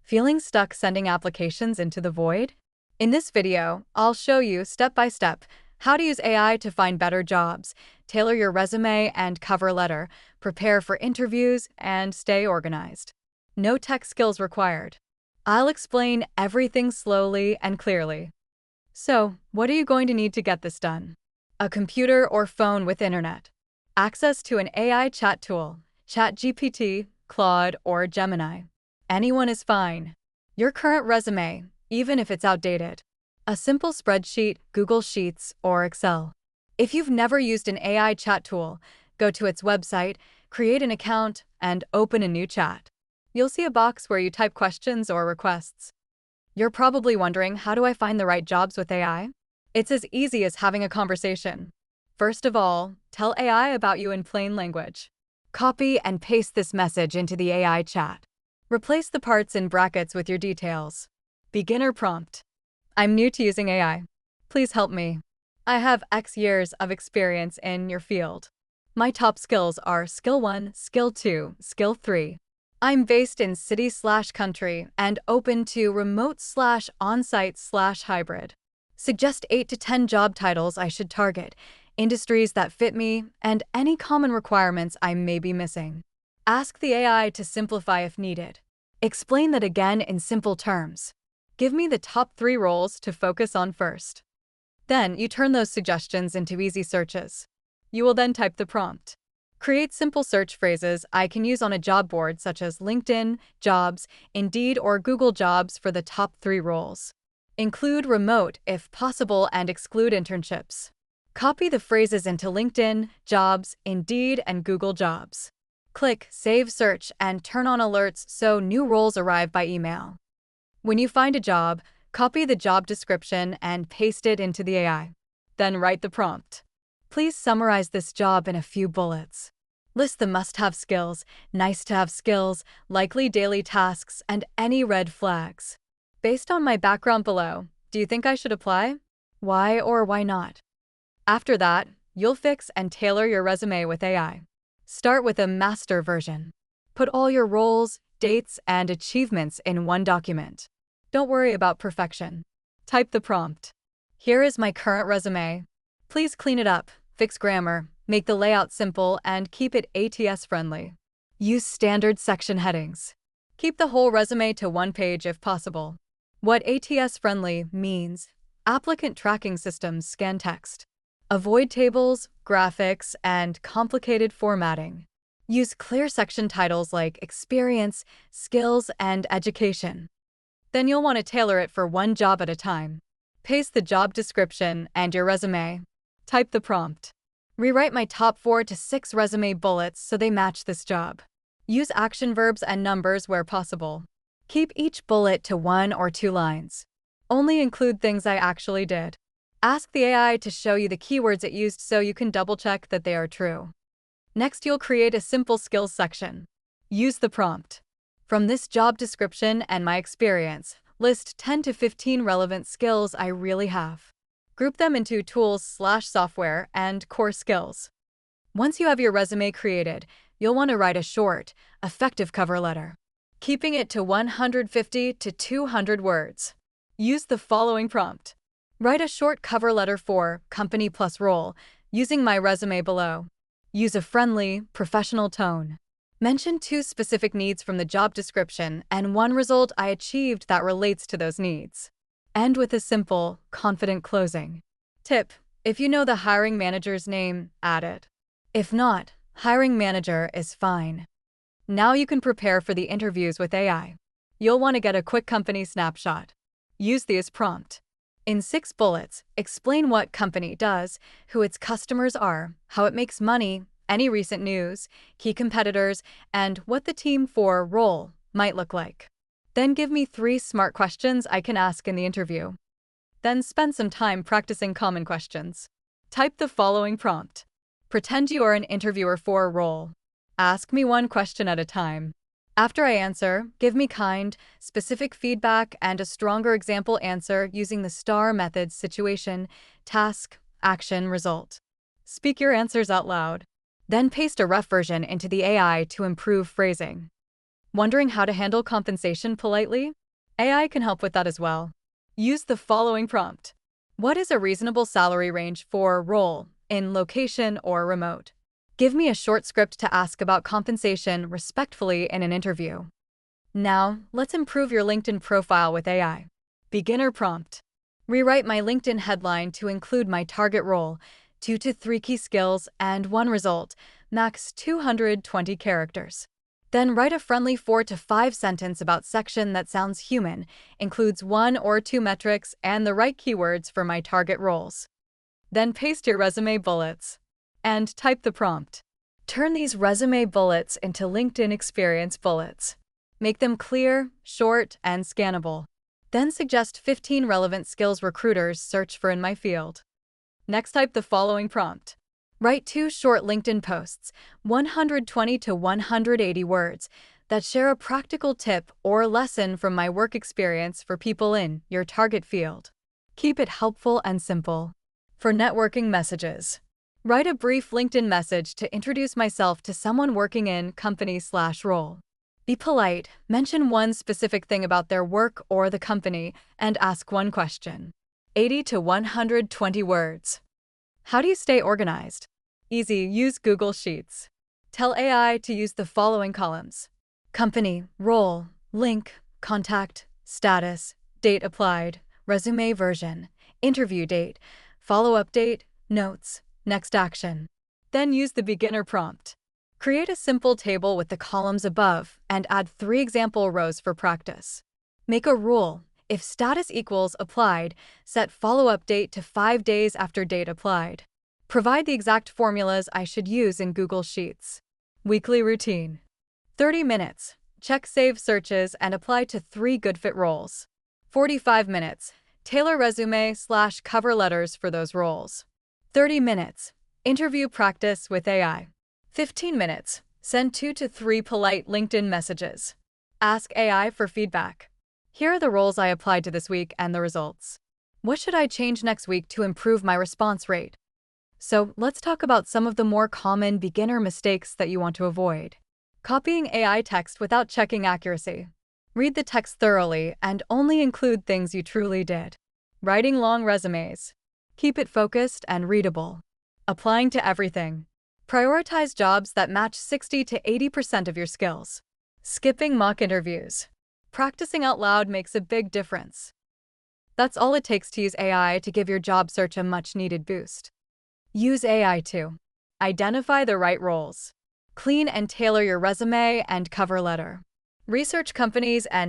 Feeling stuck sending applications into the void? In this video, I'll show you step by step how to use AI to find better jobs, tailor your resume and cover letter, prepare for interviews, and stay organized. No tech skills required. I'll explain everything slowly and clearly. So, what are you going to need to get this done? A computer or phone with internet. Access to an AI chat tool, ChatGPT, Claude, or Gemini. Anyone is fine. Your current resume, even if it's outdated. A simple spreadsheet, Google Sheets, or Excel. If you've never used an AI chat tool, go to its website, create an account, and open a new chat. You'll see a box where you type questions or requests. You're probably wondering, how do I find the right jobs with AI? It's as easy as having a conversation. First of all, tell AI about you in plain language. Copy and paste this message into the AI chat. Replace the parts in brackets with your details. Beginner prompt. I'm new to using AI. Please help me. I have X years of experience in your field. My top skills are Skill 1, Skill 2, Skill 3. I'm based in city/country and open to remote/on-site/hybrid. Suggest 8 to 10 job titles I should target, industries that fit me, and any common requirements I may be missing. Ask the AI to simplify if needed. Explain that again in simple terms. Give me the top 3 roles to focus on first. Then you turn those suggestions into easy searches. You will then type the prompt. Create simple search phrases I can use on a job board such as LinkedIn, Jobs, Indeed, or Google Jobs for the top 3 roles. Include remote if possible and exclude internships. Copy the phrases into LinkedIn, Jobs, Indeed, and Google Jobs. Click Save Search and turn on alerts so new roles arrive by email. When you find a job, copy the job description and paste it into the AI. Then write the prompt. Please summarize this job in a few bullets. List the must-have skills, nice-to-have skills, likely daily tasks, and any red flags. Based on my background below, do you think I should apply? Why or why not? After that, you'll fix and tailor your resume with AI. Start with a master version. Put all your roles, dates, and achievements in one document. Don't worry about perfection. Type the prompt. Here is my current resume. Please clean it up, fix grammar, make the layout simple, and keep it ATS-friendly. Use standard section headings. Keep the whole resume to one page if possible. What ATS-friendly means: applicant tracking systems scan text. Avoid tables, graphics, and complicated formatting. Use clear section titles like experience, skills, and education. Then you'll want to tailor it for one job at a time. Paste the job description and your resume. Type the prompt. Rewrite my top 4 to 6 resume bullets so they match this job. Use action verbs and numbers where possible. Keep each bullet to 1 or 2 lines. Only include things I actually did. Ask the AI to show you the keywords it used so you can double-check that they are true. Next, you'll create a simple skills section. Use the prompt. From this job description and my experience, list 10 to 15 relevant skills I really have. Group them into tools/software and core skills. Once you have your resume created, you'll want to write a short, effective cover letter, keeping it to 150 to 200 words. Use the following prompt. Write a short cover letter for company plus role, using my resume below. Use a friendly, professional tone. Mention 2 specific needs from the job description and 1 result I achieved that relates to those needs. End with a simple, confident closing. Tip: if you know the hiring manager's name, add it. If not, hiring manager is fine. Now you can prepare for the interviews with AI. You'll want to get a quick company snapshot. Use the as prompt. In 6 bullets, explain what company does, who its customers are, how it makes money, any recent news, key competitors, and what the team for role might look like. Then give me 3 smart questions I can ask in the interview. Then spend some time practicing common questions. Type the following prompt. Pretend you are an interviewer for a role. Ask me 1 question at a time. After I answer, give me kind, specific feedback and a stronger example answer using the STAR method: situation, task, action, result. Speak your answers out loud. Then paste a rough version into the AI to improve phrasing. Wondering how to handle compensation politely? AI can help with that as well. Use the following prompt. What is a reasonable salary range for role in location or remote? Give me a short script to ask about compensation respectfully in an interview. Now, let's improve your LinkedIn profile with AI. Beginner prompt. Rewrite my LinkedIn headline to include my target role, 2 to 3 key skills, and 1 result, max 220 characters. Then write a friendly 4 to 5 sentence about section that sounds human, includes 1 or 2 metrics, and the right keywords for my target roles. Then paste your resume bullets and type the prompt. Turn these resume bullets into LinkedIn experience bullets. Make them clear, short, and scannable. Then suggest 15 relevant skills recruiters search for in my field. Next, type the following prompt. Write 2 short LinkedIn posts, 120 to 180 words, that share a practical tip or lesson from my work experience for people in your target field. Keep it helpful and simple. For networking messages, write a brief LinkedIn message to introduce myself to someone working in company/role. Be polite, mention one specific thing about their work or the company, and ask one question. 80 to 120 words. How do you stay organized? Easy, use Google Sheets. Tell AI to use the following columns: company, role, link, contact, status, date applied, resume version, interview date, follow-up date, notes, next action. Then use the beginner prompt. Create a simple table with the columns above and add 3 example rows for practice. Make a rule. If status equals applied, set follow-up date to 5 days after date applied. Provide the exact formulas I should use in Google Sheets. Weekly routine. 30 minutes. Check save searches and apply to 3 good fit roles. 45 minutes. Tailor resume/cover letters for those roles. 30 minutes. Interview practice with AI. 15 minutes. Send 2 to 3 polite LinkedIn messages. Ask AI for feedback. Here are the roles I applied to this week and the results. What should I change next week to improve my response rate? So let's talk about some of the more common beginner mistakes that you want to avoid. Copying AI text without checking accuracy. Read the text thoroughly and only include things you truly did. Writing long resumes. Keep it focused and readable. Applying to everything. Prioritize jobs that match 60 to 80% of your skills. Skipping mock interviews. Practicing out loud makes a big difference. That's all it takes to use AI to give your job search a much-needed boost. Use AI to identify the right roles. Clean and tailor your resume and cover letter. Research companies and